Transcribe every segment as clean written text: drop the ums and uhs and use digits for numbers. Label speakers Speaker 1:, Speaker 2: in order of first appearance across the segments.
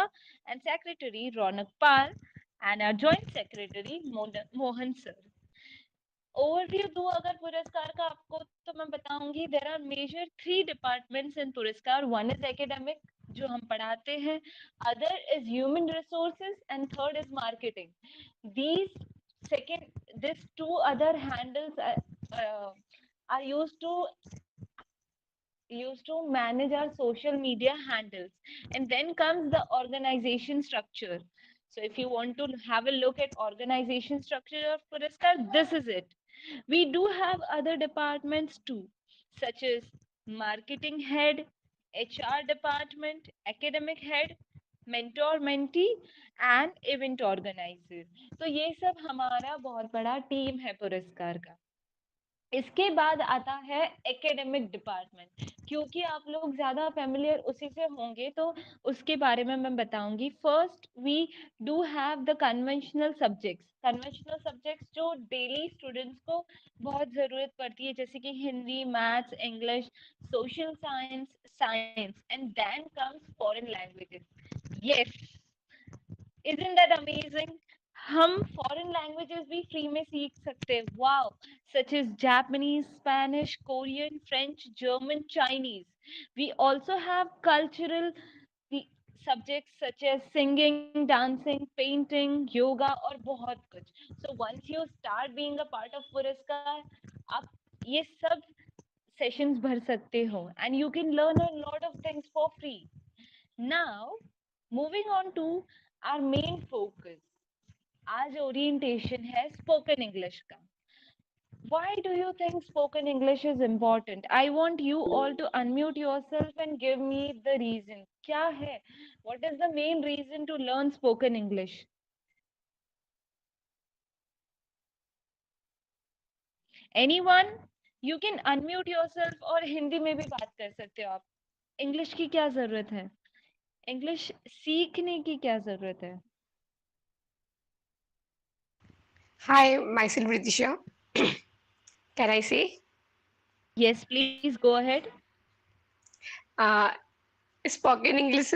Speaker 1: Sneha, and Secretary Ronak Pal, and our Joint Secretary Mohan sir. Overview दूं अगर पुरस्कार का आपको तो मैं बताऊंगी there are major 3 departments in Puraskar. One is academic जो हम पढ़ाते हैं, other is human resources and third is marketing. these this two other handles are used to manage our social media handles. And then comes the organization structure. So if you want to have a look at organization structure of Puraskar, this is it. We do have other departments too, such as marketing head, HR department, academic head, mentor mentee and event organizer. तो ये सब हमारा बहुत बड़ा team है पुरस्कार का. इसके बाद आता है एकेडमिक डिपार्टमेंट. क्योंकि आप लोग ज्यादा फेमिलियर उसी से होंगे तो उसके बारे में मैं बताऊंगी. First we do have the conventional subjects जो डेली स्टूडेंट्स को बहुत जरूरत पड़ती है, जैसे कि Hindi, maths, English, social science and then comes foreign languages. Yes, isn't that amazing? हम फॉरेन लैंग्वेजेस भी फ्री में सीख सकते हैं. Wow, such as Japanese, Spanish, Korean, French, German, Chinese. We also have cultural subjects such as singing, dancing, painting, yoga और बहुत कुछ. So once you start being a part of पुरस्कार, आप ये सब सेशंस भर सकते हो and you can learn a lot of things for free. Now, moving on to our main focus. आज ओरिएंटेशन है स्पोकन इंग्लिश का. Why do you think spoken English is important? I want you all to unmute yourself and give me the reason. क्या है? What is the main reason to learn spoken English? Anyone? You can unmute yourself और हिंदी में भी बात कर सकते हो आप. इंग्लिश की क्या जरूरत है? इंग्लिश सीखने की क्या जरूरत है?
Speaker 2: Hi, myself Ritisha. Can I say?
Speaker 1: Yes, please go ahead.
Speaker 2: Uh, spoken English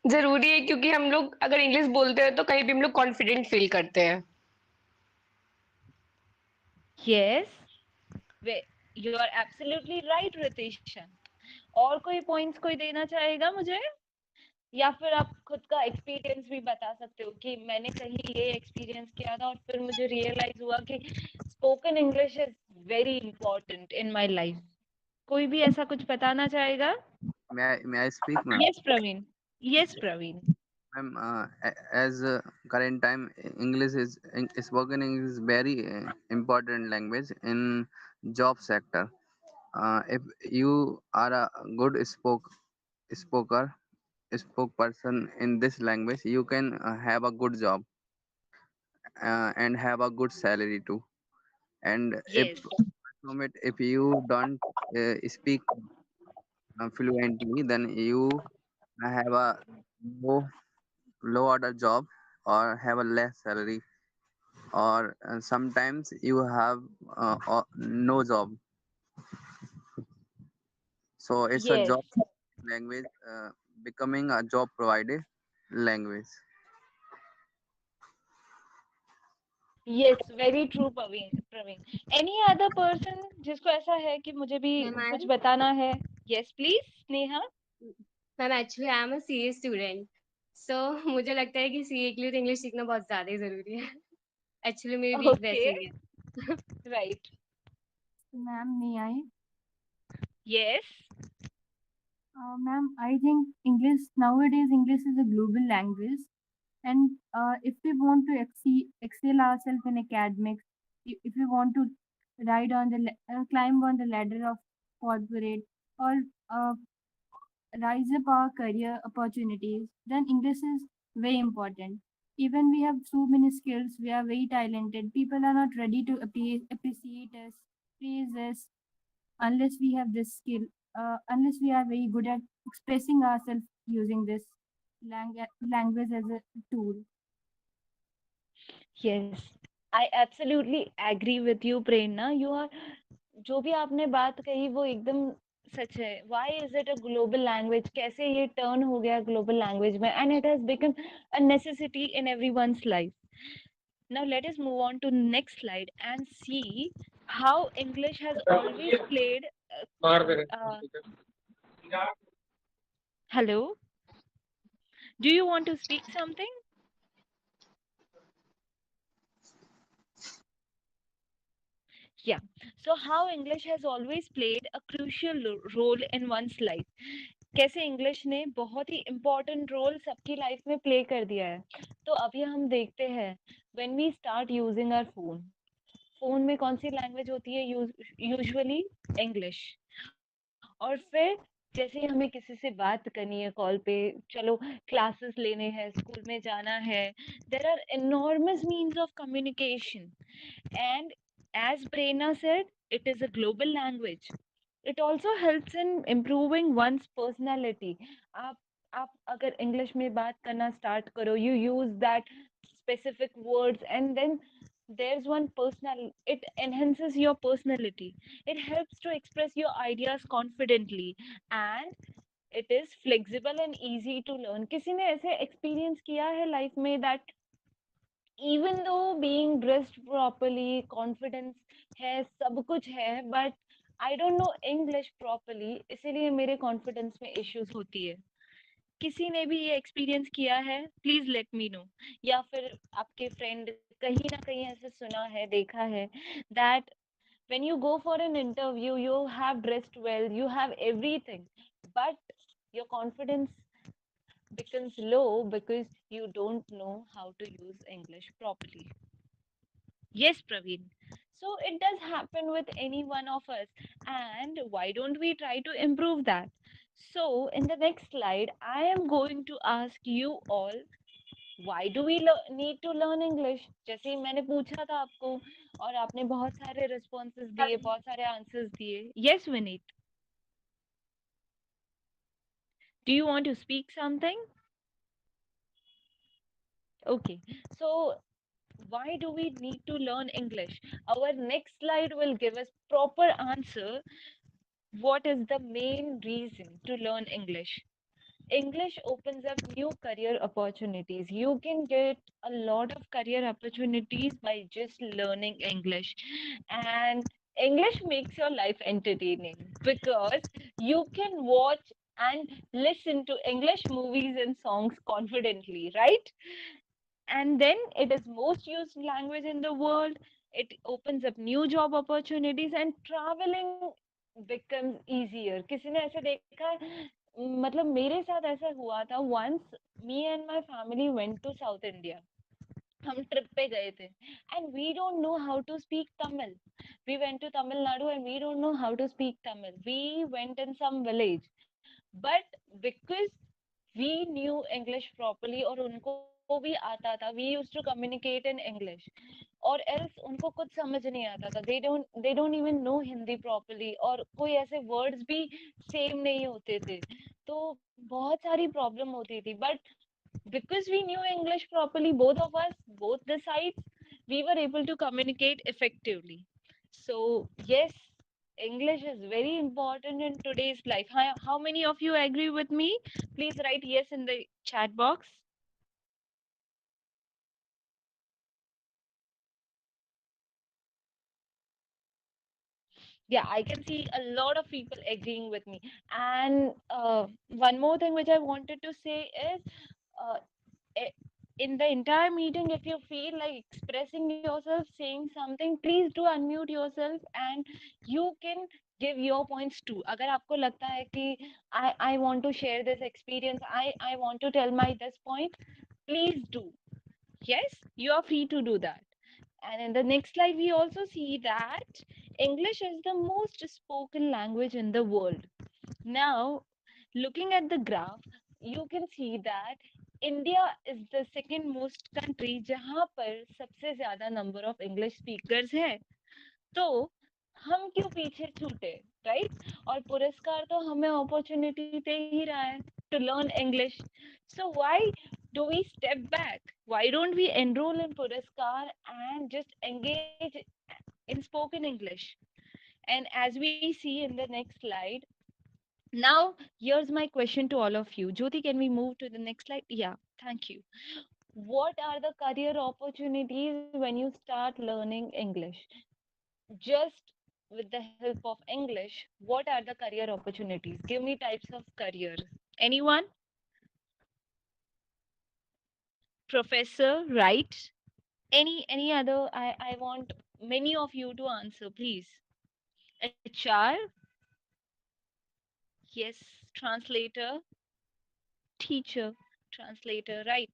Speaker 2: जरूरी है क्योंकि हम लोग अगर इंग्लिश बोलते हैं तो कहीं भी हम लोग कॉन्फिडेंट फील करते हैं.
Speaker 1: Yes, you are absolutely right, Ritisha. और कोई पॉइंट्स कोई देना चाहेगा मुझे, या फिर आप खुद का एक्सपीरियंस भी बता सकते हो कि मैंने कहीं ये एक्सपीरियंस किया था और फिर मुझे रियलाइज हुआ कि spoken English is very important in my life. कोई भी ऐसा कुछ बताना चाहेगा?
Speaker 3: May I speak, ma'am?
Speaker 1: Yes Praveen. Yes Praveen.
Speaker 3: Ma'am, as current time, spoken English is very important language in job sector. If you are a good spoker spoke person in this language, you can have a good job and have a good salary too. And
Speaker 1: Yes.
Speaker 3: if you don't speak fluently, then you have a low low order job or have a less salary, or sometimes you have no job. So it's a
Speaker 1: Yes.
Speaker 3: job language, becoming a job provided language.
Speaker 1: Yes, very true, Praveen. Any other person जिसको ऐसा है कि मुझे भी कुछ
Speaker 4: ma'am
Speaker 1: बताना है? Yes, please, Sneha.
Speaker 4: Ma'am actually I am a CA student, so मुझे लगता है कि सीए के लिए तो इंग्लिश सीखना बहुत ज्यादा ही जरूरी है. एक्चुअली मेरी वीकनेस
Speaker 1: Okay,
Speaker 4: ही है.
Speaker 1: right.
Speaker 5: Ma'am, may I?
Speaker 1: Yes.
Speaker 5: Ma'am, I think English nowadays English is a global language, and if we want to excel ourselves in academics, if we want to climb on the ladder of corporate or uh, rise up our career opportunities, then English is very important. Even we have so many skills, we are very talented. People are not ready to appreciate us, praise us, unless we have this skill, unless we are very good at expressing ourselves using this language as a tool.
Speaker 1: Yes, I absolutely agree with you, Prerna. You are जो भी आपने बात कही वो एकदम सच है. Why is it a global language? कैसे ये turn हो गया global language में? And it has become a necessity in everyone's life. Now let us move on to next slide and see how English has always played. Uh, Hello, do you want to speak something? Yeah. So how English has always played a crucial role in one's life. कैसे English ने बहुत ही important role सबकी life में play कर दिया है. तो अभी हम देखते हैं when we start using our phone. Phone में कौन सी लैंग्वेज होती है? Usually English. और फिर जैसे ही हमें किसी से बात करनी है कॉल पे, चलो क्लासेस लेने हैं, स्कूल में जाना है, there are enormous means of communication. And as Prerna said, it is a global language. It also helps in improving one's personality. आप आप अगर इंग्लिश में बात करना स्टार्ट करो, you use that specific words, and then there's one personal, it enhances your personality. It helps to express your ideas confidently, and it is flexible and easy to learn. किसी ने ऐसे experience किया है life में that even though being dressed properly, confidence है, सब कुछ है, but I don't know English properly, इसीलिए मेरे confidence में issues होती है. किसी ने भी ये एक्सपीरियंस किया है? Please let me know. या फिर आपके फ्रेंड कहीं ना कहीं ऐसे सुना है, देखा है that when you go for an interview you have dressed well, you have everything, but your confidence becomes low because you don't know how to use English properly. Yes, Praveen. So it does happen with any one of us. And why don't we try to improve that? So in the next slide, I am going to ask you all, why do we need to learn English? जैसे ही मैंने पूछा था आपको और आपने बहुत सारे responses दिए, बहुत सारे answers दिए. Yes, Vineet. Do you want to speak something? Okay. So why do we need to learn English? Our next slide will give us proper answer. What is the main reason to learn English? English opens up new career opportunities. You can get a lot of career opportunities by just learning English. And English makes your life entertaining because you can watch and listen to English movies and songs confidently, right? And then it is most used language in the world. It opens up new job opportunities and traveling becomes easier. किसी ने ऐसे देखा है? मतलब मेरे साथ ऐसा हुआ था once. Me and my family went to South India. हम ट्रिप पे गए थे and we don't know how to speak Tamil. We went to Tamil Nadu and we don't know how to speak Tamil. We went in some village, but because we knew English properly और उनको भी आता था, we used to communicate in English, or else उनको कुछ समझ नहीं आता था. They don't even know Hindi properly, और कोई ऐसे words भी same नहीं होते थे. तो बहुत सारी problem होती थी. But because we knew English properly, both of us, both the sides, we were able to communicate effectively. So yes, English is very important in today's life. How many of you agree with me? Please write yes in the chat box. Yeah, I can see a lot of people agreeing with me. And one more thing which I wanted to say is, uh, in the entire meeting, if you feel like expressing yourself, saying something, please do unmute yourself and you can give your points too. अगर आपको लगता है कि I want to share this experience, I want to tell my this point, please do. Yes, you are free to do that. And in the next slide, we also see that English is the most spoken language in the world. Now, looking at the graph, you can see that India is the second most country जहाँ पर सबसे ज़्यादा number of English speakers है. तो हम क्यों पीछे छूटे, right? और पुरस्कार तो हमें opportunity दे ही रहा है to learn English. So why do we step back? Why don't we enroll in Puraskar and just engage in spoken English? And as we see in the next slide, Now, here's my question to all of you. Jyoti, can we move to the next slide? Yeah, thank you. What are the career opportunities when you start learning English? Just with the help of English, what are the career opportunities? Give me types of career. Anyone? Professor, right? Any other? I want many of you to answer, please. HR, yes. Translator, teacher, translator, right?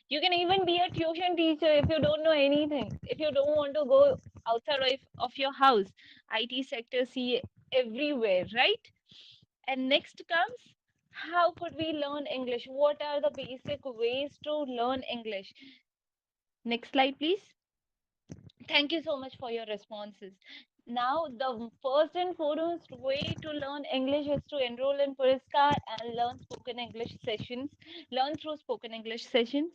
Speaker 1: You can even be a tuition teacher if you don't know anything. If you don't want to go outside of your house, IT sector see everywhere, right? And next comes, how could we learn English? What are the basic ways to learn English? Next slide, please. Thank you so much for your responses. Now, the first and foremost way to learn English is to enroll in Puraskar and learn spoken English sessions, learn through spoken English sessions.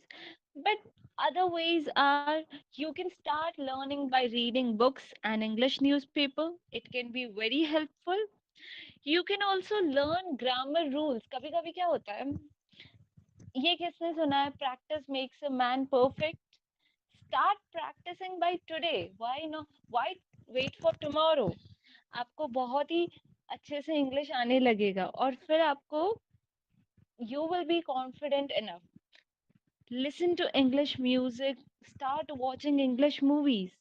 Speaker 1: But other ways are you can start learning by reading books and English newspaper. It can be very helpful. You can also learn grammar rules. कभी कभी क्या होता है, ये किसने सुना है, practice makes a man perfect. Start practicing by today. Why no, why wait for tomorrow? आपको बहुत ही अच्छे से इंग्लिश आने लगेगा और फिर आपको you will be confident enough. Listen to English music, start watching English movies,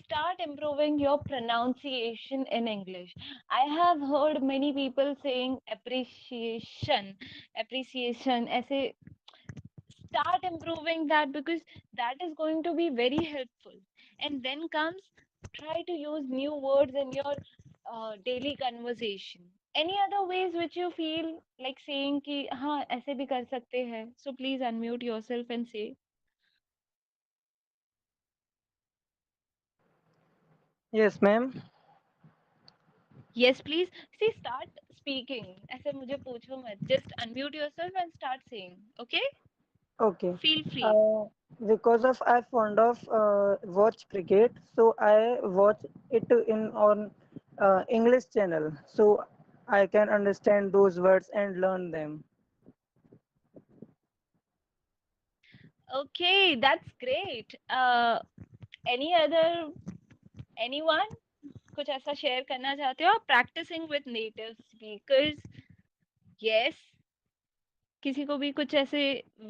Speaker 1: start improving your pronunciation in English. I have heard many people saying appreciation, appreciation ऐसे, start improving that because that is going to be very helpful. And then comes, try to use new words in your daily conversation. Any other ways which you feel like saying कि हाँ ऐसे भी कर सकते हैं? So please unmute yourself and say.
Speaker 6: Yes, ma'am.
Speaker 1: Yes, please. See, start speaking. ऐसे मुझे पूछो मत. Just unmute yourself and start saying. Okay?
Speaker 6: Okay.
Speaker 1: Feel free.
Speaker 6: Uh, because of I fond of watch cricket, so I watch it in on English channel, so I can understand those words and learn them.
Speaker 1: Okay, that's great. Any other, anyone? कुछ ऐसा share करना चाहते हो? Practicing with native speakers. Yes. किसी को भी कुछ ऐसे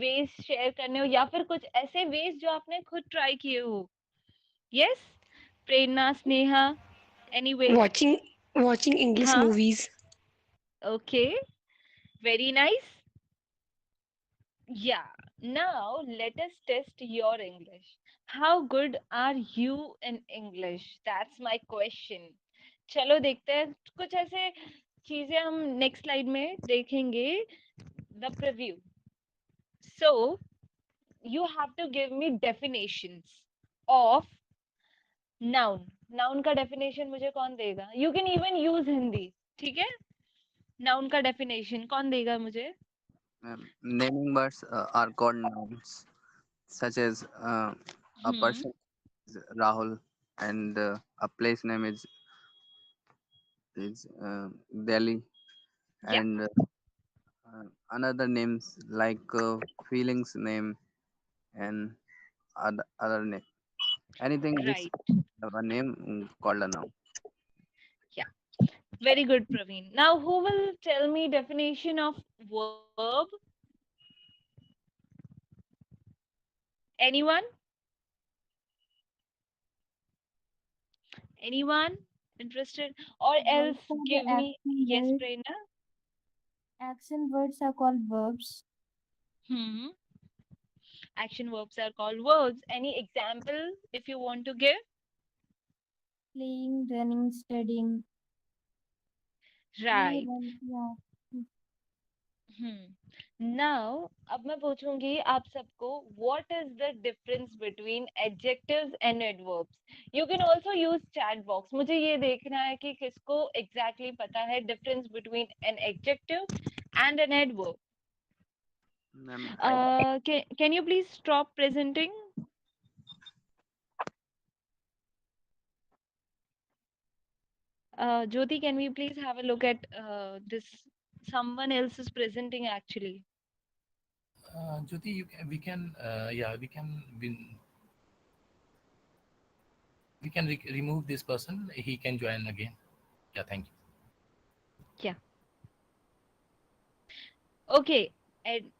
Speaker 1: वेज शेयर करने हो या फिर कुछ ऐसे वेज जो आपने खुद ट्राई किए हो? Yes. प्रेरणा, Sneha, any way?
Speaker 2: Watching English
Speaker 1: हाँ.
Speaker 2: movies.
Speaker 1: Okay. Very nice. Yeah. Now let us test your English. How good are you in English? That's my question. चलो देखते हैं कुछ ऐसे चीजें हम नेक्स्ट स्लाइड में देखेंगे. The preview. So you have to give me definitions of noun. Noun का definition मुझे कौन देगा? You can even use Hindi. ठीक है? Noun का definition कौन देगा मुझे?
Speaker 3: Naming words are called nouns, such as a
Speaker 1: Hmm.
Speaker 3: person is Rahul and a place name is Delhi,
Speaker 1: Yeah.
Speaker 3: and another names like feelings name and other name. Anything which
Speaker 1: Right.
Speaker 3: have a name called a noun.
Speaker 1: Yeah. Very good, Praveen. Now, who will tell me definition of verb? Anyone? Anyone interested? Or else
Speaker 5: Verbs are the
Speaker 1: give me,
Speaker 5: action
Speaker 1: yes,
Speaker 5: words.
Speaker 1: Prerna?
Speaker 5: Action words are called verbs.
Speaker 1: Hmm. Action verbs are called verbs. Any example if you want to give?
Speaker 5: Playing, running, studying. Play,
Speaker 1: Right.
Speaker 5: run, yeah.
Speaker 1: Now, अब मैं पूछूंगी आप सबको, what is the difference between adjectives and adverbs? You can also use chat box. मुझे ये देखना है कि किसको exactly पता है difference between an adjective and an adverb.
Speaker 3: Ma'am,
Speaker 1: Can you please stop presenting? Jyoti, can we please have a look at this? someone else is presenting actually.
Speaker 7: Jyoti, yeah, we can remove this person. He can join again. Yeah, thank you.
Speaker 1: Yeah. Okay. Ad-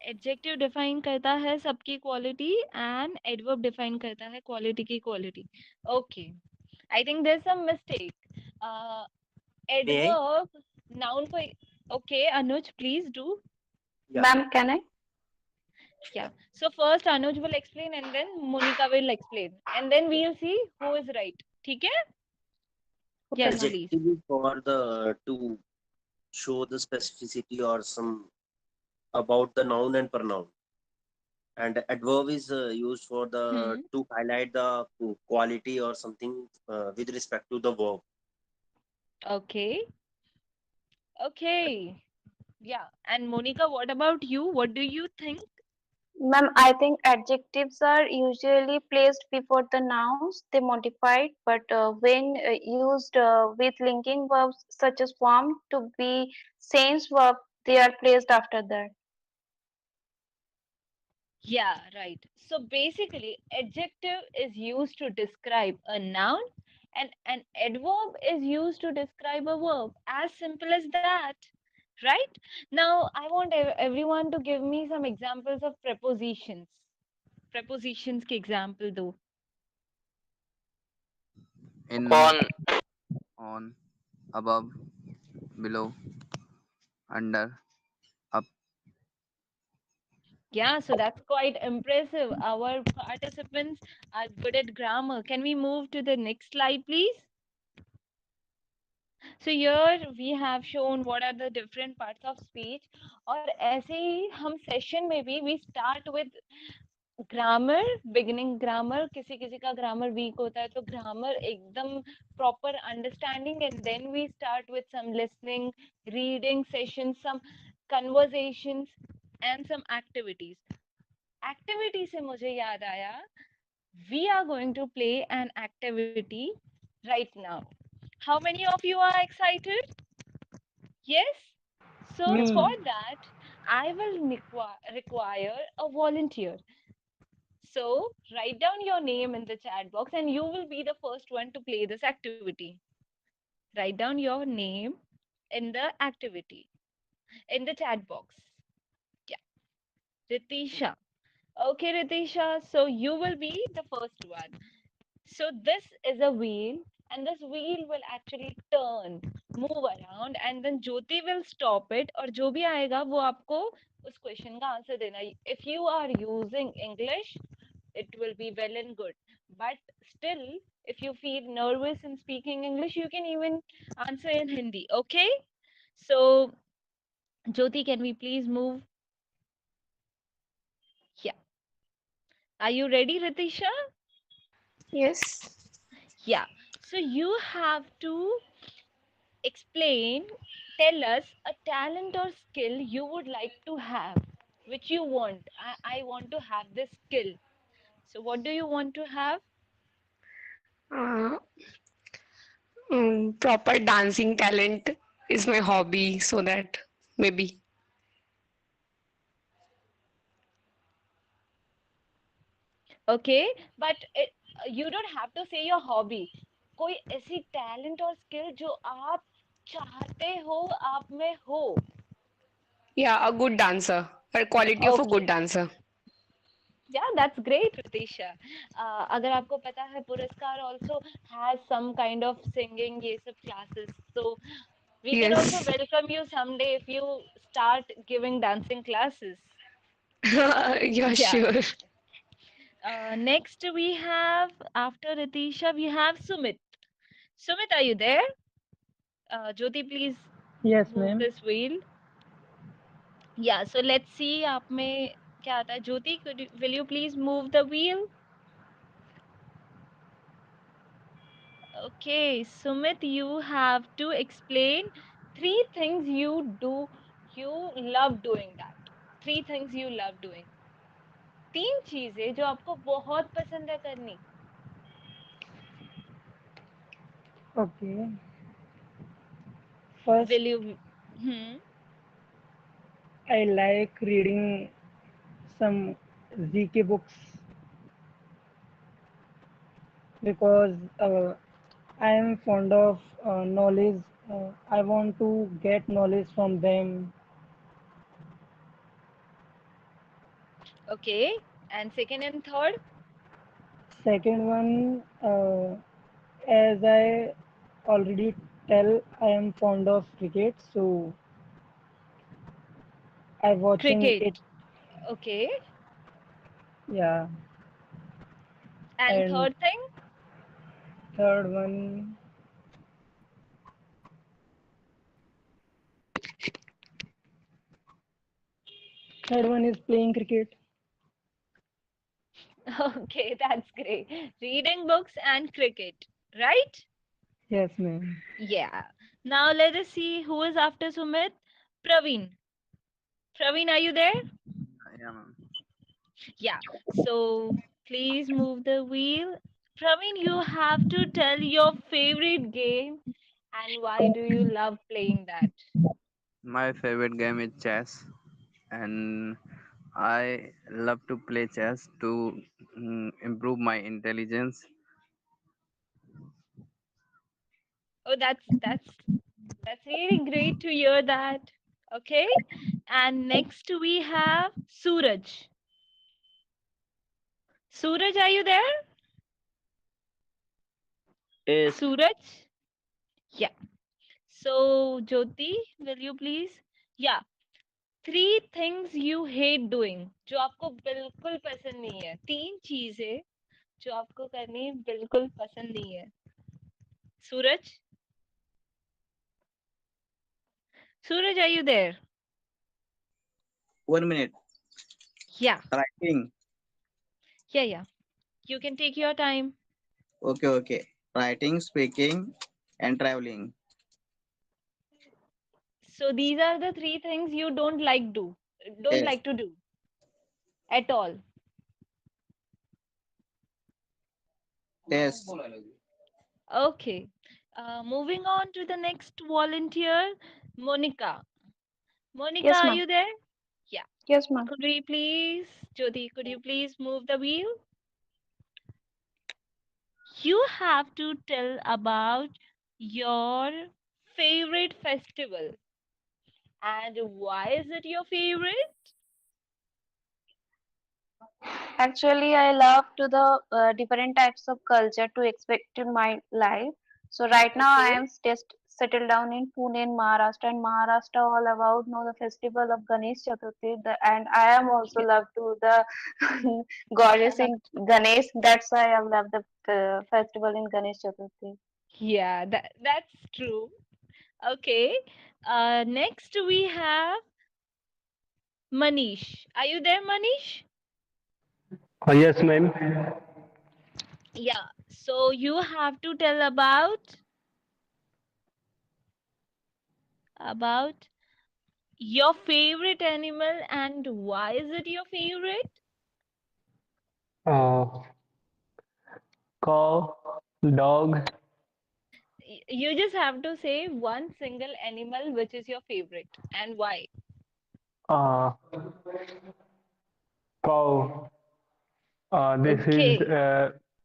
Speaker 1: Adjective define करता है सबकी quality and adverb define करता है quality की quality. Okay. I think there's some mistake. Uh,
Speaker 8: May I?
Speaker 1: adverb noun को okay Anuj please do.
Speaker 8: Yeah.
Speaker 2: Ma'am, can I?
Speaker 1: Yeah. So first Anuj will explain and then Monica will explain and then we'll see who is right. ठीक है?
Speaker 2: Okay,
Speaker 1: Yes,
Speaker 2: ma'am.
Speaker 1: please.
Speaker 8: Adjective is for the to show the specificity or some about the noun and pronoun, and adverb is used for the
Speaker 1: Hmm.
Speaker 8: to highlight the quality or something with respect to the verb.
Speaker 1: Okay. Okay. Yeah. And Monica, what about you? What do you think?
Speaker 2: Ma'am, I think adjectives are usually placed before the nouns. They modified, but when used with linking verbs such as form to be sense verb, they are placed after that.
Speaker 1: Yeah, right. So basically, adjective is used to describe a noun and an adverb is used to describe a verb. As simple as that. Right? Now, I want everyone to give me some examples of prepositions. Prepositions के example दो.
Speaker 3: In, on, above, below, under, up.
Speaker 1: Yeah, so that's quite impressive. Our participants are good at grammar. Can we move to the next slide, please? So here we have shown what are the different parts of speech. और ऐसे ही हम session में भी we start with grammar, beginning grammar. किसी किसी का grammar weak होता है तो grammar एकदम proper understanding and then we start with some listening, reading sessions, some conversations and some activities. Activity से मुझे याद आया we are going to play an activity right now. How many of you are excited? Yes? So
Speaker 6: Me.
Speaker 1: for that, I will require a volunteer. So write down your name in the chat box and you will be the first one to play this activity. Write down your name in the activity, in the chat box. Yeah, Ritisha. Okay, Ritisha, so you will be the first one. So this is a wheel and this wheel will actually turn, move around and then Jyoti will stop it और जो भी आएगा वो आपको उस question का answer देना. If you are using English, it will be well and good. But still, if you feel nervous in speaking English, you can even answer in Hindi. Okay? So, Jyoti, can we please move? Yeah. Are you ready, Ritisha?
Speaker 2: Yes.
Speaker 1: Yeah. So you have to explain, tell us a talent or skill you would like to have, which you want. I want to have this skill. So, what do you want to have?
Speaker 2: Uh, Proper dancing talent is my hobby, so that maybe.
Speaker 1: Okay, but you don't have to say your hobby. कोई ऐसी talent और skill जो आप चाहते हो आप में हो.
Speaker 2: Yeah, a good dancer, a quality of a
Speaker 1: Okay.
Speaker 2: good dancer.
Speaker 1: Yeah, that's great, Ritisha. अगर आपको पता है पुरस्कार also has some kind of singing ये सब classes. So we can also
Speaker 2: Yes.
Speaker 1: welcome you someday if you start giving dancing classes.
Speaker 2: Yeah,
Speaker 1: Yeah.
Speaker 2: sure.
Speaker 1: Next we have after Ritisha we have Sumit. Sumit, are you there? Jyoti, please
Speaker 6: Yes,
Speaker 1: move
Speaker 6: ma'am.
Speaker 1: this wheel. Yeah. So let's see आप में क्या आता है. Jyoti, will you please move the wheel? Okay, Sumit, you have to explain three things you do, you love doing that. Three things you love doing. तीन चीजें जो आपको बहुत पसंद है करनी.
Speaker 6: Okay. First,
Speaker 1: Will you? Hmm.
Speaker 6: I like reading some ZK books because I am fond of knowledge. I want to get knowledge from them.
Speaker 1: Okay. And second and third?
Speaker 6: Second one, as I already tell, I am fond of cricket, so I watching
Speaker 1: Cricket.
Speaker 6: it.
Speaker 1: Okay.
Speaker 6: Yeah,
Speaker 1: And
Speaker 6: and
Speaker 1: third thing?
Speaker 6: third one, third one is playing cricket.
Speaker 1: Okay, that's great. Reading books and cricket, right?
Speaker 6: Yes, ma'am.
Speaker 1: Yeah. Now let us see who is after Sumit. Praveen. Praveen, are you there?
Speaker 3: Yeah, ma'am.
Speaker 1: Yeah. So please move the wheel. Praveen, you have to tell your favorite game and why do you love playing that?
Speaker 3: My favorite game is chess, and I love to play chess to improve my intelligence.
Speaker 1: Oh, that's really great to hear that. Okay. And next we have Suraj. Suraj, are you there?
Speaker 9: Yes.
Speaker 1: Suraj? Yeah. So, Jyoti, will you please? Yeah. Three things you hate doing जो आपको बिल्कुल पसंद नहीं है. तीन चीजें जो आपको करनी बिल्कुल पसंद नहीं है. सूरज? Suraj, are you there?
Speaker 9: 1 minute.
Speaker 1: Yeah.
Speaker 9: Writing.
Speaker 1: Yeah, yeah. You can take your time.
Speaker 9: Okay, okay. Writing, speaking, and traveling.
Speaker 1: So these are the three things you don't
Speaker 9: Yes.
Speaker 1: like to do at all.
Speaker 9: Yes.
Speaker 1: Okay. Moving on to the next volunteer, Monica. Monica,
Speaker 2: Yes,
Speaker 1: are
Speaker 2: ma'am.
Speaker 1: you there? Yeah.
Speaker 2: Yes, ma'am.
Speaker 1: Could we please, Jyoti, could you please move the wheel? You have to tell about your favorite festival and why is it your favorite?
Speaker 2: Actually, I love to the different types of culture to expect in my life. So right now I
Speaker 1: Okay.
Speaker 2: am just settled down in Pune in Maharashtra, and Maharashtra all about know the festival of Ganesh Chaturthi. And I am also love to the goddess in Ganesh. That's why I love the festival in Ganesh Chaturthi.
Speaker 1: Yeah, that's true. Okay. Next we have Manish. Are you there, Manish?
Speaker 10: Yes, ma'am.
Speaker 1: Yeah. So you have to tell about your favorite animal and why is it your favorite?
Speaker 10: Uh, Cow, dog,
Speaker 1: You just have to say one single animal which is your favorite and why.
Speaker 10: uh, cow. This is
Speaker 1: Okay.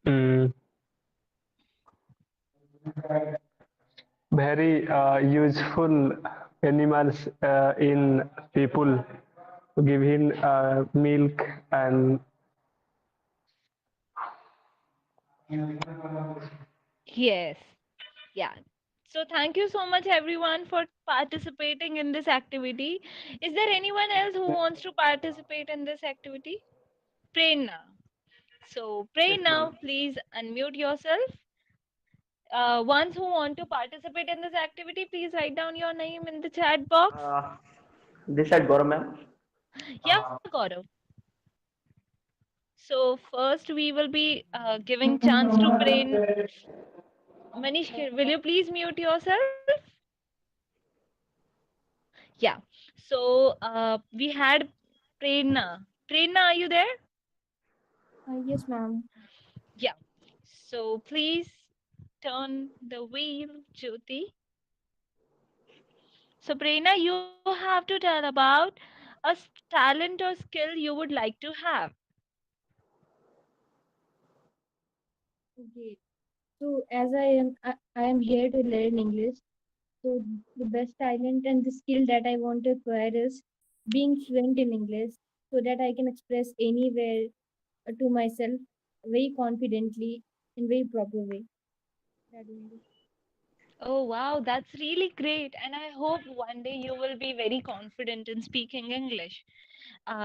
Speaker 10: mm, very useful animals in people. Give him milk and
Speaker 1: Yes. Yeah. So thank you so much everyone for participating in this activity. Is there anyone else who wants to participate in this activity? Prerna. So
Speaker 6: Yes, ma'am.
Speaker 1: Prerna, please unmute yourself. Ones who want to participate in this activity, please write down your name in the chat box.
Speaker 11: This side, Gaurav ma'am.
Speaker 1: Yeah, Gaurav. So first we will be giving chance to Brain. Manish, will you please mute yourself? Yeah. So we had Prerna. Prerna, are you there?
Speaker 5: Yes, ma'am.
Speaker 1: Yeah. So please turn the wheel, Jyoti. So, Prerna, you have to tell about a talent or skill you would like to have.
Speaker 5: Okay. So as I am here to learn English. So the best talent and the skill that I want to acquire is being fluent in English, so that I can express anywhere to myself very confidently in very proper way. That only.
Speaker 1: Oh, wow, that's really great. And I hope one day you will be very confident in speaking English.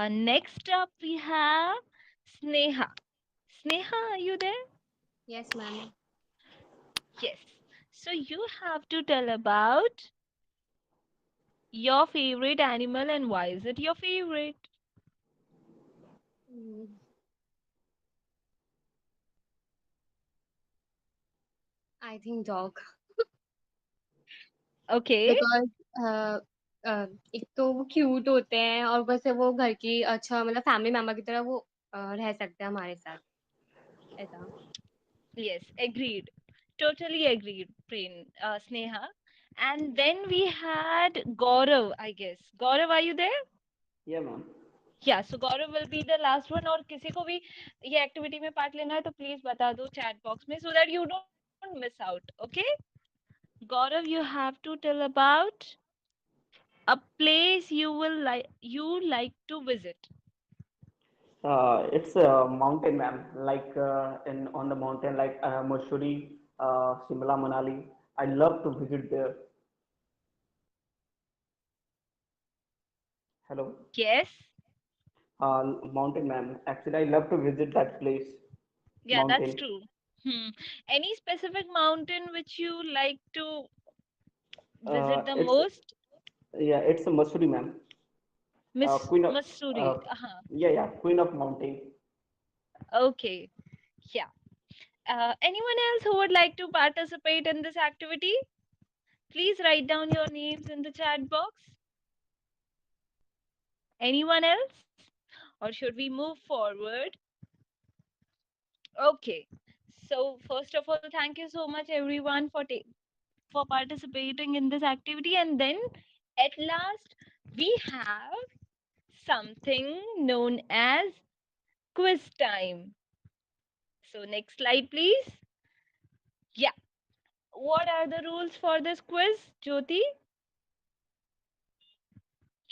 Speaker 1: Next up, we have Sneha. Sneha, are you there?
Speaker 4: Yes, ma'am.
Speaker 1: Yes. So you have to tell about your favorite animal and why is it your favorite?
Speaker 4: Mm, I think dog.
Speaker 1: Okay.
Speaker 4: Because एक तो वो cute होते हैं और ऊपर से वो घर की अच्छा मतलब फैमिली मेंबर की तरह वो रह सकते हैं हमारे साथ ऐसा.
Speaker 1: Yes, agreed. Totally agreed, Sneha. And then we had Gaurav, I guess. Gaurav, are you there?
Speaker 11: Yeah, ma'am.
Speaker 1: Yeah, so Gaurav will be the last one. और किसी को भी ये एक्टिविटी में पार्ट लेना है तो प्लीज बता दो चैट बॉक्स में so that you don't miss out. Okay? Gaurav, you have to tell about a place you like to visit.
Speaker 11: It's a mountain, ma'am. Like in on the mountain, like Mussoorie, Shimla, Manali. I love to visit there. Hello,
Speaker 1: Yes.
Speaker 11: mountain, ma'am. Actually, I love to visit that place,
Speaker 1: Yeah, that's
Speaker 11: mountain.
Speaker 1: true. Any specific mountain which you like to visit the
Speaker 11: It's
Speaker 1: most?
Speaker 11: yeah, it's a Mussoorie, ma'am.
Speaker 1: Miss
Speaker 11: Queen of
Speaker 1: Masuri.
Speaker 11: uh, yeah, Queen of mountain.
Speaker 1: Okay. Yeah. Anyone else who would like to participate in this activity? Please write down your names in the chat box. Anyone else? Or should we move forward? Okay. So first of all, thank you so much everyone for participating in this activity. And then at last, we have something known as quiz time. So next slide, please. Yeah. What are the rules for this quiz, Jyoti?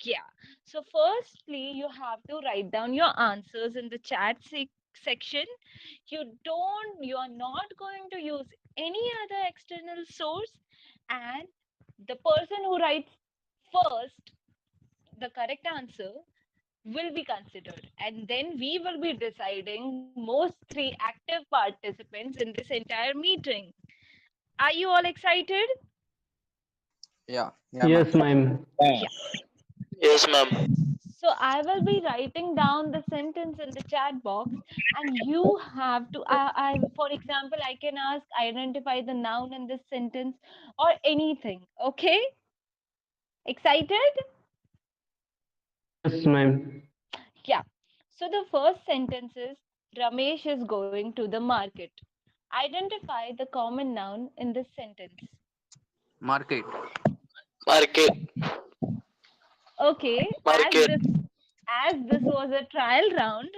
Speaker 1: Yeah. So firstly, you have to write down your answers in the section. You are not going to use any other external source, and the person who writes first the correct answer will be considered, and then we will be deciding most three active participants in this entire meeting. Are you all excited?
Speaker 3: Yeah. Yeah, ma'am.
Speaker 10: Yes, ma'am.
Speaker 1: Yeah.
Speaker 12: Yes, ma'am.
Speaker 1: So I will be writing down the sentence in the chat box, and you have to. For example, I can ask identify the noun in this sentence or anything. Okay? Excited?
Speaker 10: Yes, ma'am.
Speaker 1: Yeah. So the first sentence is Ramesh is going to the market. Identify the common noun in this sentence.
Speaker 3: Market.
Speaker 12: Market.
Speaker 1: Okay,
Speaker 12: Market.
Speaker 1: as this was a trial round,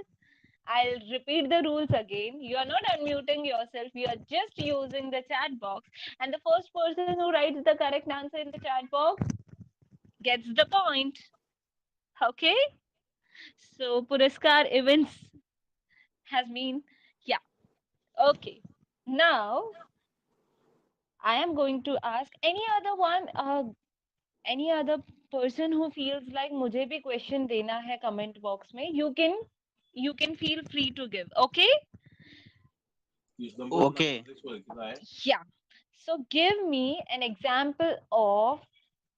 Speaker 1: I'll repeat the rules again. You are not unmuting yourself. You are just using the chat box. And the first person who writes the correct answer in the chat box gets the point. Okay? So Puraskar events has been, yeah. Okay. Now I am going to ask any other person who feels like मुझे भी question देना है comment box में. You can feel free to give. Okay?
Speaker 9: Okay.
Speaker 1: Yeah. So give me an example of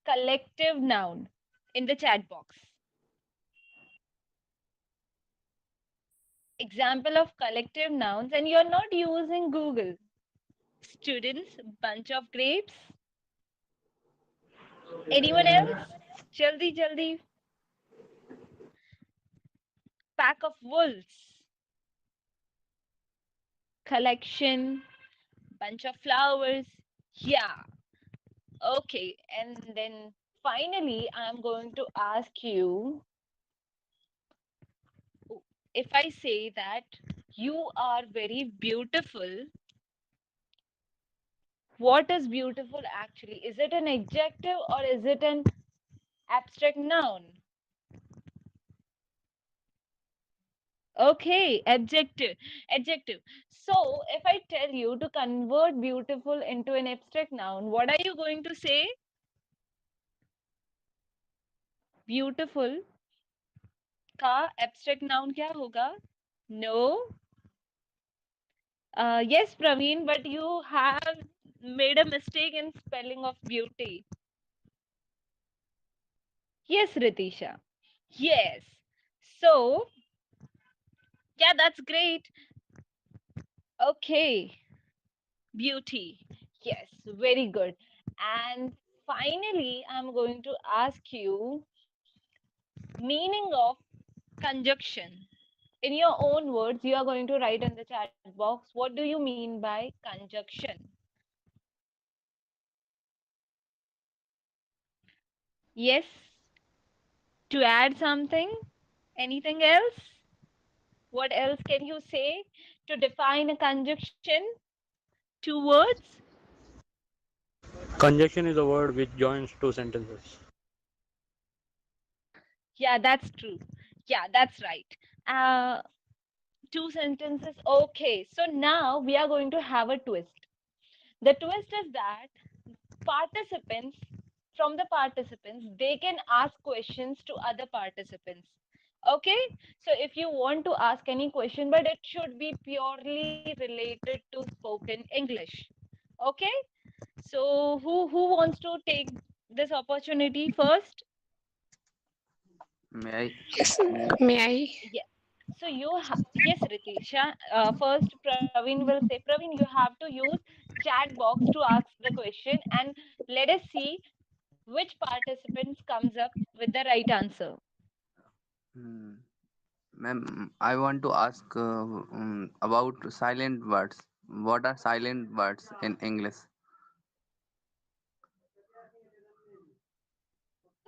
Speaker 1: collective noun in the chat box. Example of collective nouns, and you're not using Google. Students, bunch of grapes. Anyone else? Jaldi, jaldi. Pack of wolves. Collection, bunch of flowers. Yeah. Okay. And then finally, I'm going to ask you, if I say that you are very beautiful, what is beautiful actually? Is it an adjective or is it an abstract noun? Okay, adjective. Adjective. So, if I tell you to convert beautiful into an abstract noun, what are you going to say? Beautiful का abstract noun क्या होगा? No. Yes, Praveen, but you have made a mistake in spelling of beauty. Yes, Ritisha. Yes. So, yeah, that's great. Okay, beauty. Yes, very good. And finally, I'm going to ask you meaning of conjunction. In your own words, you are going to write in the chat box, what do you mean by conjunction? Yes, to add something? Anything else? What else can you say to define a conjunction? Two words?
Speaker 13: Conjunction is a word which joins two sentences.
Speaker 1: Yeah, that's true. Yeah, that's right. Uh, two sentences. Okay, so now we are going to have a twist. The twist is that participants, from the participants, they can ask questions to other participants. Okay, so if you want to ask any question, but it should be purely related to spoken English. Okay, so who wants to take this opportunity first?
Speaker 3: May I?
Speaker 14: Yes, may I?
Speaker 1: Yeah. So yes, Ritisha. First, Praveen will say. Praveen, you have to use chat box to ask the question, and let us see which participants comes up with the right answer.
Speaker 3: Hmm. Ma'am, I want to ask about silent words. What are silent words in English?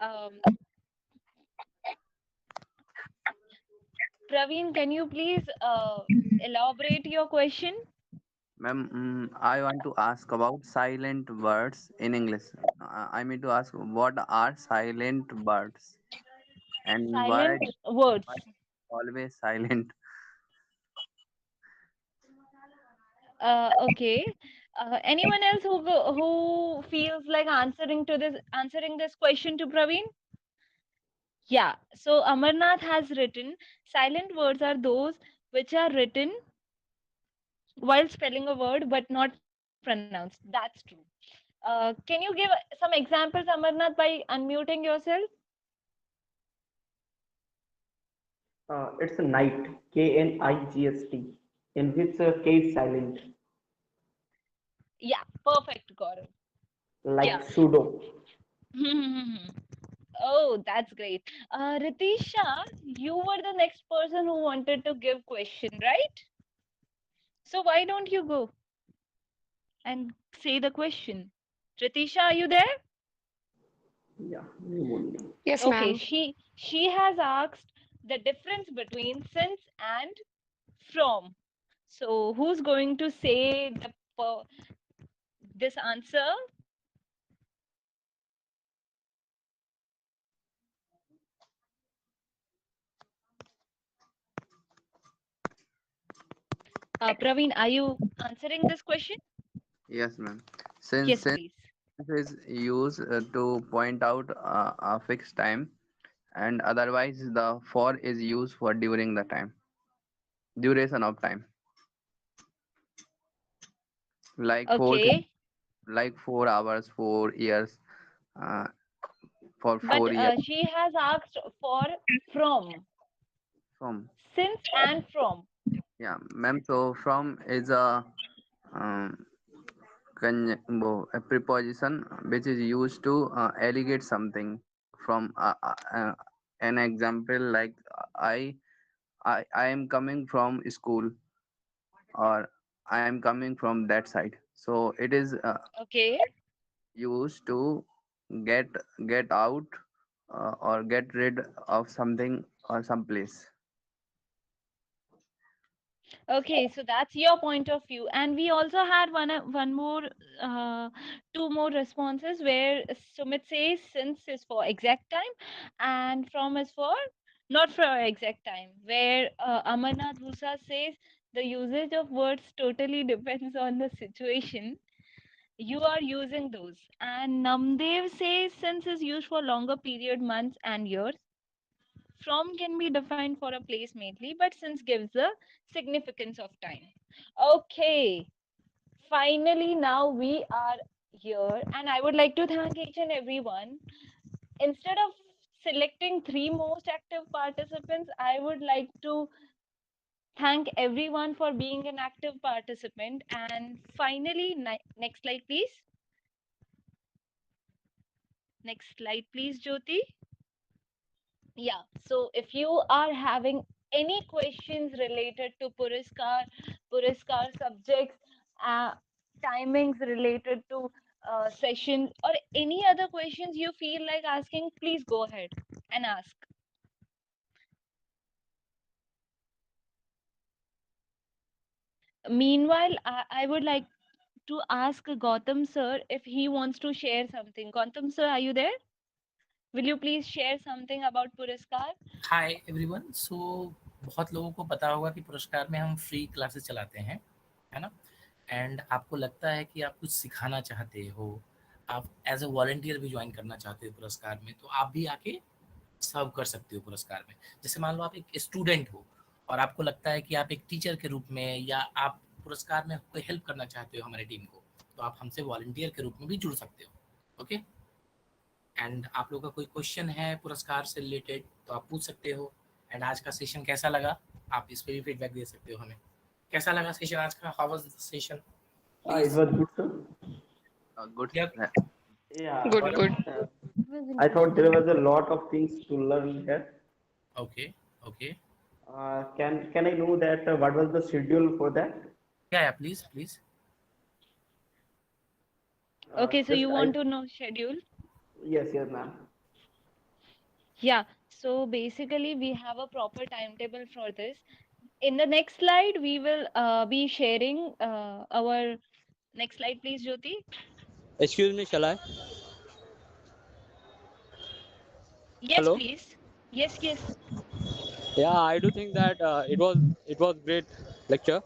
Speaker 1: Um, Praveen, can you please elaborate your question?
Speaker 3: Ma'am, I want to ask about silent words in English. I mean to ask what are silent words and
Speaker 1: Silent words.
Speaker 3: why always silent?
Speaker 1: Okay. Anyone else who feels like answering this question to Praveen? Yeah. So Amarnath has written silent words are those which are written while spelling a word but not pronounced. That's true. Can you give some examples, Amarnath, by unmuting yourself?
Speaker 11: It's a night, KNIGST, in which K is silent,
Speaker 1: Yeah, perfect, Gaurav.
Speaker 11: like
Speaker 1: Yeah.
Speaker 11: pseudo.
Speaker 1: Oh, that's great. Ritisha, you were the next person who wanted to give question, right? So why don't you go and say the question? Ritisha, are you there?
Speaker 11: Yeah, you only.
Speaker 14: Yes,
Speaker 1: Okay,
Speaker 14: ma'am.
Speaker 1: she has asked the difference between since and from. So who's going to say this answer? Praveen, are you answering this question?
Speaker 3: Yes, ma'am.
Speaker 1: Yes,
Speaker 3: Since
Speaker 1: please.
Speaker 3: is used to point out a fixed time, and otherwise the for is used for during the time, duration of time, like
Speaker 1: Okay,
Speaker 3: 4 hours, 4 years, uh, for
Speaker 1: but
Speaker 3: 4 years.
Speaker 1: she has asked for from,
Speaker 3: From,
Speaker 1: since and from.
Speaker 3: yeah, ma'am. So from is um, a preposition which is used to allegate something from an example like I, I am coming from school, or I am coming from that side. So it is
Speaker 1: Okay,
Speaker 3: used to get get out, or get rid of something or some place.
Speaker 1: Okay, so that's your point of view, and we also had one more, uh, two more responses where Sumit says since is for exact time, and from is for not for exact time. Where Amarnath Bhusa says the usage of words totally depends on the situation. You are using those, and Namdev says since is used for longer period, months and years. From can be defined for a place mainly, but since gives the significance of time. Okay, finally now we are here, and I would like to thank each and everyone. Instead of selecting three most active participants, I would like to thank everyone for being an active participant. And finally, next slide please. Next slide please, Jyoti. Yeah, so if you are having any questions related to Puraskar subjects, uh, timings related to sessions, or any other questions you feel like asking, please go ahead and ask. Meanwhile, I would like to ask Gautam sir if he wants to share something. Gautam sir, are you there? Will you please share something about Puraskar?
Speaker 7: Hi everyone. So बहुत लोगों को पता होगा कि पुरस्कार में हम free classes चलाते हैं, है ना? एंड आपको लगता है कि आप कुछ सिखाना चाहते हो, आप एज अ वॉलंटियर भी ज्वाइन करना चाहते हो पुरस्कार में, तो आप भी आके सर्व कर सकते हो पुरस्कार में। जैसे मान लो आप एक स्टूडेंट हो और आपको लगता है कि आप एक टीचर के रूप में या आप पुरस्कार में कोई हेल्प करना चाहते हो हमारी टीम को, तो आप हमसे वॉलंटियर के रूप में भी जुड़ सकते हो। ओके, एंड आप लोगों का कोई क्वेश्चन है पुरस्कार से रिलेटेड तो आप पूछ सकते हो। एंड आज का सेशन कैसा लगा, आप इस पे भी फीडबैक दे सकते हो हमें। कैसा लगा सेशन आज का? How was the session?
Speaker 11: It
Speaker 7: please.
Speaker 11: was good, sir.
Speaker 3: Good.
Speaker 7: या
Speaker 11: Yeah,
Speaker 4: Good,
Speaker 11: but
Speaker 4: good.
Speaker 5: It was
Speaker 11: I thought there
Speaker 5: interesting.
Speaker 11: was a lot of things to learn here.
Speaker 7: Okay, okay,
Speaker 11: Can I know that what was the schedule for that?
Speaker 7: या please please.
Speaker 1: Okay, so
Speaker 11: Just
Speaker 1: you
Speaker 11: I
Speaker 1: want to know schedule?
Speaker 11: Yes, ma'am.
Speaker 1: Yeah, so basically we have a proper timetable for this. In the next slide, we will be sharing our next slide, please, Jyoti.
Speaker 13: Excuse me, shall I?
Speaker 1: Yes,
Speaker 13: Hello.
Speaker 1: please. Yes, yes.
Speaker 13: Yeah, I do think that it was great lecture,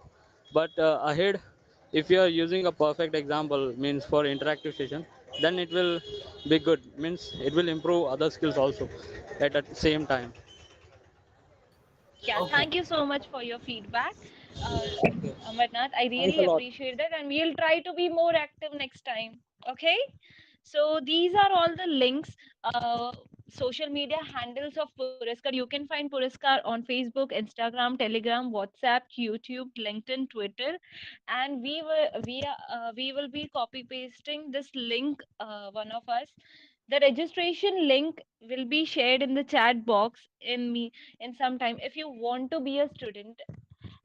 Speaker 13: but ahead, if you are using a perfect example means for interactive session, then it will be good. Means it will improve other skills also at the same time.
Speaker 1: Yeah,
Speaker 7: okay,
Speaker 1: thank you so much for your feedback, uh,
Speaker 13: Okay.
Speaker 1: Amarnath. I
Speaker 13: Thanks
Speaker 1: really
Speaker 13: a lot.
Speaker 1: appreciate that, and we'll try to be more active next time. Okay. So these are all the links, social media handles of Puraskar. You can find Puraskar on Facebook, Instagram, Telegram, WhatsApp, YouTube, LinkedIn, Twitter, and we will be copy pasting this link. One of us, the registration link will be shared in the chat box in some time. If you want to be a student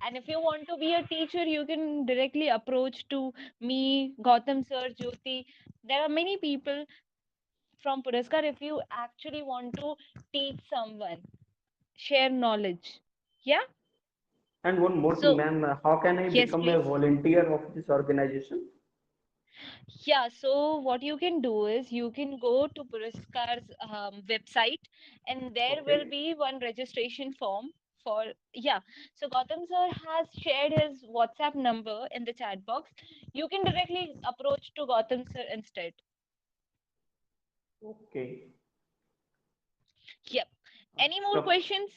Speaker 1: and if you want to be a teacher, you can directly approach to me, Gautam sir, Jyoti. There are many people from Puraskar if you actually want to teach someone, share knowledge. Yeah.
Speaker 11: And one more thing,
Speaker 1: So,
Speaker 11: ma'am. How can I
Speaker 1: yes,
Speaker 11: become a
Speaker 1: please.
Speaker 11: volunteer of this organization?
Speaker 1: Yeah, so what you can do is you can go to Puraskar's website, and there will
Speaker 11: Okay.
Speaker 1: be one registration form for, yeah. So Gautam sir has shared his WhatsApp number in the chat box. You can directly approach to Gautam sir instead.
Speaker 11: Okay.
Speaker 1: Yep. Any more
Speaker 11: Sure.
Speaker 1: questions?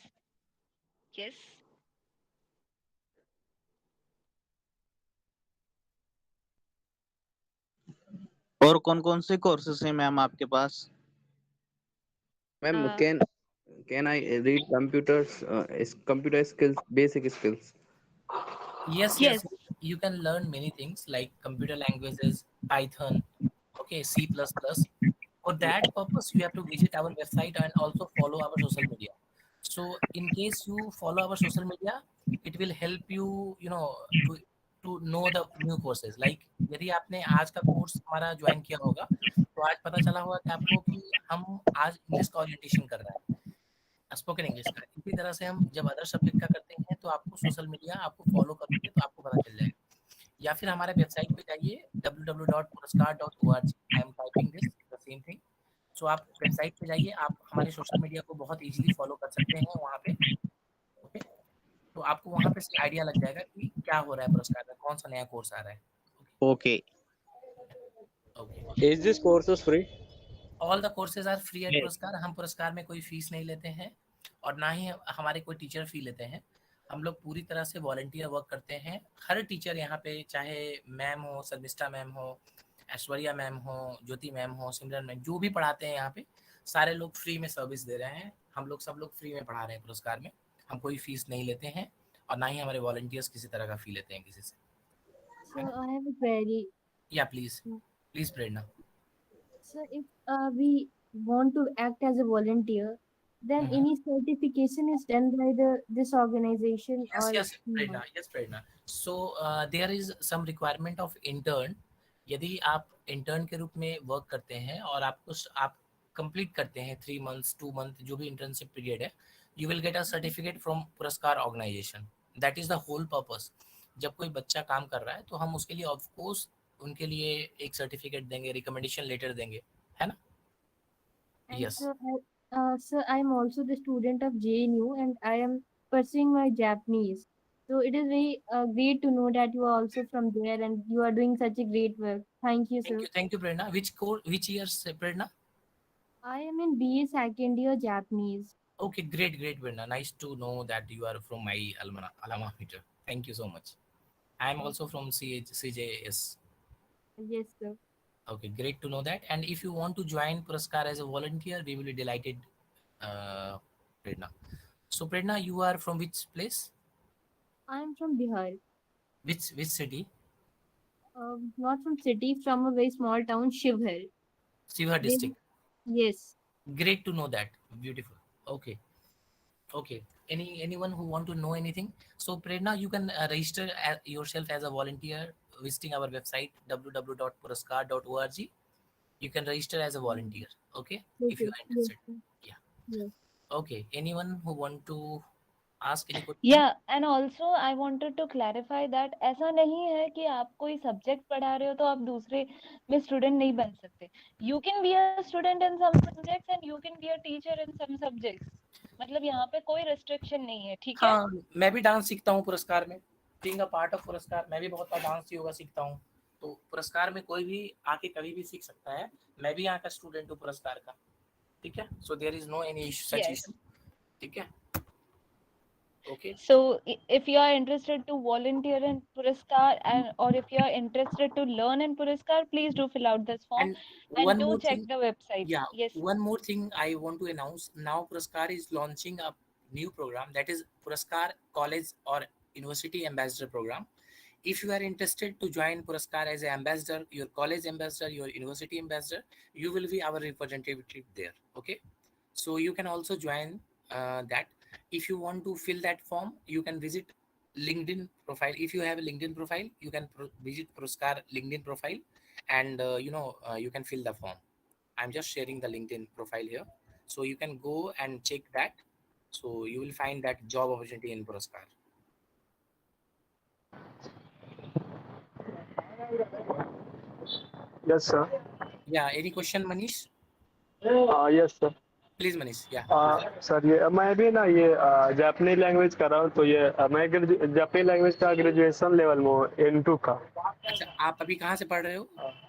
Speaker 1: Yes.
Speaker 9: और कौन कौन से courses हैं ma'am आपके पास?
Speaker 3: Ma'am,
Speaker 1: Uh,
Speaker 3: can I read computers, computer skills, basic skills?
Speaker 7: yes,
Speaker 1: yes.
Speaker 7: yes, you can learn many things like computer languages, Python, okay, C++. For that purpose, you have to visit our website and also follow our social media. So in case you follow our social media, it will help you, you know, to to know the new courses. Like यदि आपने आज का course हमारा join किया होगा तो आज पता चला होगा कि आपको कि हम आज इंग्लिश का ओरिएंटेशन कर रहे हैं, स्पोकन इंग्लिश का। इसी तरह से हम जब अदर सब्जेक्ट का करते हैं तो आपको सोशल मीडिया आपको फॉलो करोगे तो आपको पता चल जाएगा, या फिर हमारे वेबसाइट पे जाइए www.puraskar.org। I am typing this the same thing. So आप वेबसाइट पे जाइए, आप हमारे सोशल मीडिया को बहुत इजीली फॉलो कर सकते हैं वहाँ पे। ओके, तो आपको वहाँ पे से आइडिया लग जाएगा कि क्या हो रहा है पुरस्कार में, कौन सा नया कोर्स आ रहा है।
Speaker 9: Okay.
Speaker 7: Okay,
Speaker 13: Is this courses free?
Speaker 7: All the courses are free at
Speaker 9: Yes.
Speaker 7: Puraskar. हम पुरस्कार में कोई फीस नहीं लेते हैं और ना ही हमारे कोई टीचर फी लेते हैं। हम लोग पूरी तरह से वॉलंटियर वर्क करते हैं। हर टीचर यहाँ पे, चाहे मैम हो, शर्मिष्ठा मैम हो, ऐश्वर्या मैम हो, ज्योति मैम हो, सिमरन मैम, जो भी पढ़ाते हैं यहाँ पे सारे लोग फ्री में सर्विस दे रहे हैं। हम लोग सब लोग फ्री में पढ़ा रहे हैं पुरस्कार में। हम कोई फीस नहीं लेते हैं और ना ही हमारे वॉलंटियर्स किसी तरह का फी लेते हैं किसी से,
Speaker 5: So
Speaker 7: है ना?
Speaker 5: I have a query.
Speaker 7: या please please Prerna.
Speaker 5: So if we want to act as a volunteer, then
Speaker 7: Mhm.
Speaker 5: any certification is done by this organization
Speaker 7: Yes,
Speaker 5: or
Speaker 7: yes,
Speaker 5: no?
Speaker 7: Prerna. Yes, Prerna. So there is some requirement of intern. यदि आप intern के रूप में work करते हैं और आप complete करते हैं 3 मंथ्स 2 मंथ जो भी इंटर्नशिप पीरियड है, you will get a certificate from Puraskar organisation. That is the whole purpose. जब कोई बच्चा काम कर रहा है तो हम उसके लिए ऑफ कोर्स उनके लिए एक सर्टिफिकेट देंगे, रिकमेंडेशन लेटर देंगे, है ना?
Speaker 5: And
Speaker 7: yes.
Speaker 5: so I am also the student of JNU and I am pursuing my Japanese. So it is very great to know that you are also from there and you are doing such a great work. Thank you, sir.
Speaker 7: Thank you, Prerna. Which years, Prerna?
Speaker 5: I am in BA second year Japanese.
Speaker 7: Okay, great, great, Brenda. Nice to know that you are from my alma mater. Thank you so much. I am
Speaker 5: Uh,
Speaker 7: also from CJS.
Speaker 5: yes, sir.
Speaker 7: Okay, great to know that. And if you want to join Puraskar as a volunteer, we will be delighted, uh, Prerna. So, Prerna, you are from which place?
Speaker 5: I am from Bihar.
Speaker 7: Which city?
Speaker 5: Not from city, from a very small town, Shivhar.
Speaker 7: Siva
Speaker 5: They,
Speaker 7: district.
Speaker 5: yes.
Speaker 7: Great to know that. Beautiful. Okay. Okay. Anyone who want to know anything? So Prerna, you can register yourself as a volunteer visiting our website www.puraskar.org. You can register as a volunteer. Okay, if you
Speaker 5: Okay.
Speaker 7: are
Speaker 5: Yes,
Speaker 7: interested.
Speaker 5: sir.
Speaker 7: Yeah.
Speaker 5: Yes.
Speaker 7: Okay. Anyone who want to ask any question?
Speaker 1: या and also I wanted to clarify that ऐसा नहीं है कि आप कोई subject पढ़ा रहे हो तो आप दूसरे में स्टूडेंट नहीं बन सकते। You can be a student in some subjects and you can be a teacher in some subjects. मतलब यहाँ पे कोई रेस्ट्रिक्शन नहीं है, ठीक है?
Speaker 7: हाँ, मैं भी डांस सीखता हूँ पुरस्कार में। बीइंग अ पार्ट ऑफ पुरस्कार, मैं भी बहुत बार डांस योगा सीखता हूँ। तो पुरस्कार में कोई भी आके कभी भी सीख सकता है। मैं भी यहाँ का स्टूडेंट हूँ पुरस्कार का, ठीक है? So there is no any such
Speaker 1: yes.
Speaker 7: Issue, ठीक है? Okay.
Speaker 1: So if you are interested to volunteer in Puraskar and or if you are interested to learn in Puraskar, please do fill out this form
Speaker 7: And
Speaker 1: and
Speaker 7: one
Speaker 1: do
Speaker 7: more
Speaker 1: check
Speaker 7: thing,
Speaker 1: the website.
Speaker 7: yeah,
Speaker 1: Yes.
Speaker 7: one more thing I want to announce. Now Puraskar is launching a new program, that is Puraskar College or University Ambassador Program. If you are interested to join Puraskar as an ambassador, your college ambassador, your university ambassador, you will be our representative there. Okay, so you can also join that. If you want to fill that form, you can visit LinkedIn profile. If you have a LinkedIn profile, you can visit Puraskar LinkedIn profile, and you can fill the form. I'm just sharing the LinkedIn profile here, so you can go and check that. So you will find that job opportunity in Puraskar.
Speaker 10: Yes, sir.
Speaker 7: Yeah, any question, Manish?
Speaker 10: Yes, sir.
Speaker 7: Please, Manish. Yeah.
Speaker 10: Sir ये मैं भी ना ये जापानी language कर रहा हूँ, तो ये मैं जापानी लैंग्वेज का ग्रेजुएशन लेवल में हूँ N2 का।
Speaker 7: अच्छा, आप अभी कहाँ से पढ़ रहे हो,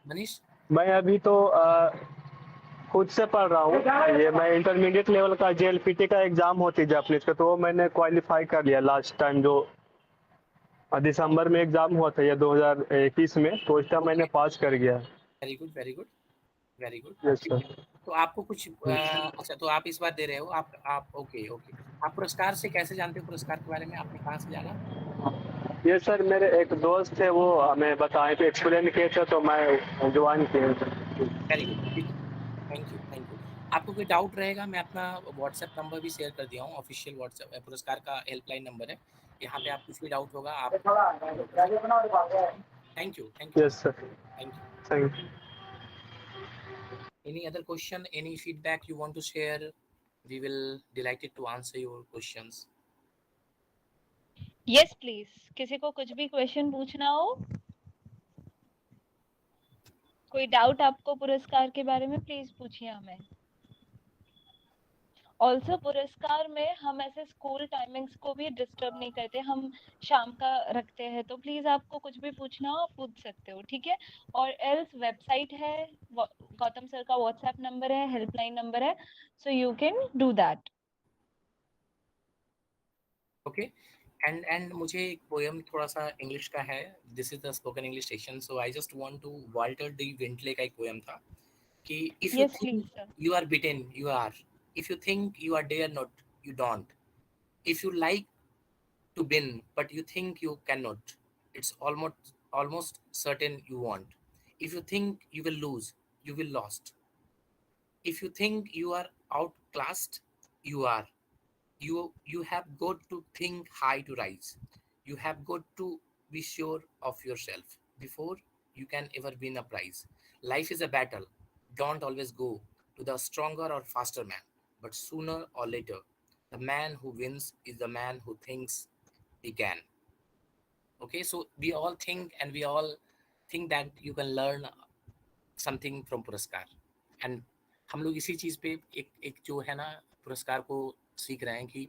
Speaker 7: मनीष?
Speaker 10: मैं अभी तो खुद से पढ़ रहा हूँ। ये मैं इंटरमीडिएट लेवल का JLPT का एग्जाम होती है जापानीज का, तो वो मैंने क्वालिफाई कर लिया लास्ट टाइम, जो दिसंबर में एग्जाम हुआ था ये 2021 में, तो उसका मैंने पास कर गया।
Speaker 7: Very good, very good, very good.
Speaker 10: Yes sir.
Speaker 7: तो आपको कुछ अच्छा, तो आप इस बार दे रहे हो, आप ओके ओके। आप पुरस्कार से कैसे जानते हो, पुरस्कार के बारे में आपने कहाँ से जाना?
Speaker 10: ये सर मेरे एक दोस्त थे, वो हमें बताए थे, एक्सप्लेन किए थे, तो मैं ज्वाइन किया।
Speaker 7: वेरी गुड, ठीक है, थैंक यू, थैंक यू। आपको कोई डाउट रहेगा, मैं अपना व्हाट्सएप नंबर भी शेयर कर दिया हूँ, ऑफिशियल व्हाट्सएप पुरस्कार का हेल्पलाइन नंबर है। यहाँ पे आप कुछ भी डाउट होगा आप thank you
Speaker 10: Yes, sir.
Speaker 7: Thank you
Speaker 10: Thank you.
Speaker 7: any other question any feedback you want to share we will delighted to answer your questions
Speaker 1: yes please, किसी को कुछ भी क्वेश्चन पूछना हो, कोई डाउट आपको पुरस्कार के बारे में, प्लीज पूछिए हमें। ऑल्सो पुरस्कार में हम ऐसे स्कूल टाइमिंग्स को भी डिस्टर्ब नहीं करते, हम शाम का रखते हैं, तो प्लीज आपको कुछ भी पूछना हो आप पूछ सकते हो, ठीक है। और एल्स वेबसाइट है, गौतम सर का व्हाट्सएप नंबर है, हेल्पलाइन नंबर है, so you can do that.
Speaker 7: Okay and मुझे एक पोएम थोड़ा सा इंग्लिश का है, this is the spoken English session, so I just want to Walter D Wintle का एक पोएम था कि if you
Speaker 1: yes please
Speaker 7: think
Speaker 1: sir.
Speaker 7: You are beaten you are, if you think you are dare not you don't, if you like to win but you think you cannot, it's almost certain you won't. If you think you will lose you will lost. If you think you are outclassed you are. You have got to think high to rise. You have got to be sure of yourself before you can ever win a prize. Life is a battle. Don't always go to the stronger or faster man, but sooner or later the man who wins is the man who thinks he can. Okay, so we all think and we all think that you can learn something from पुरस्कार and हम लोग इसी चीज़ पे एक जो है ना पुरस्कार को सीख रहे हैं कि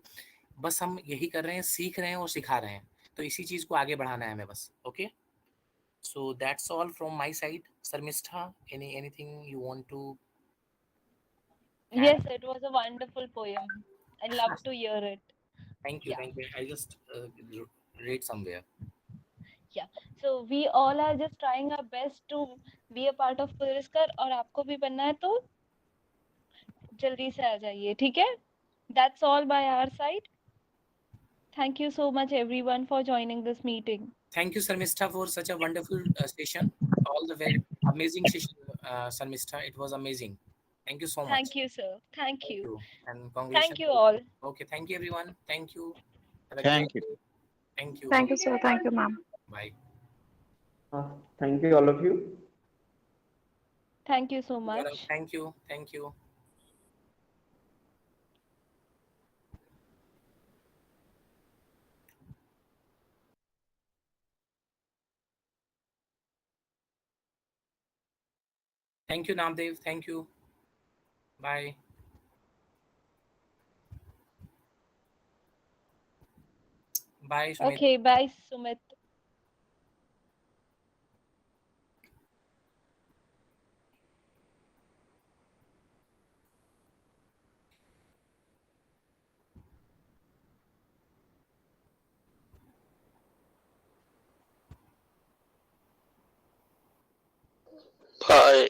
Speaker 7: बस हम यही कर रहे हैं, सीख रहे हैं और सिखा रहे हैं, तो इसी चीज़ को आगे बढ़ाना है हमें बस। Okay, so that's all from my side. Sharmishtha, anything you want to
Speaker 1: Yes, it was a wonderful poem. I love to hear it.
Speaker 7: Thank
Speaker 1: Yeah.
Speaker 7: You I just read somewhere.
Speaker 1: Yeah, so we all are just trying our best to be a part of Puraskar, और आपको भी बनना है तो जल्दी से आ जाइए, ठीक है। That's all by our side. Thank you so much everyone for joining this meeting.
Speaker 7: Thank you, Sarmistha, for such a wonderful session. All the very amazing session, Sarmistha. It was amazing. Thank you so much.
Speaker 1: Thank you, sir. Thank
Speaker 7: Thank
Speaker 1: you.
Speaker 7: you. And
Speaker 1: Thank
Speaker 7: congratulations.
Speaker 1: you all.
Speaker 7: Okay, thank you, everyone. Thank you. Have a great
Speaker 9: Thank you.
Speaker 7: day. Thank you.
Speaker 2: Thank you, sir. Thank you, ma'am.
Speaker 7: Bye.
Speaker 11: Thank you, all of you.
Speaker 1: Thank you so
Speaker 7: Gaurav,
Speaker 1: much.
Speaker 7: thank you. Thank you. Thank you, Namdev. Thank you. Bye. Bye, Sumit.
Speaker 1: Okay, bye, Sumit.
Speaker 12: Bye.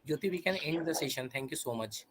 Speaker 7: Jyoti, we can end the session. Thank you so much.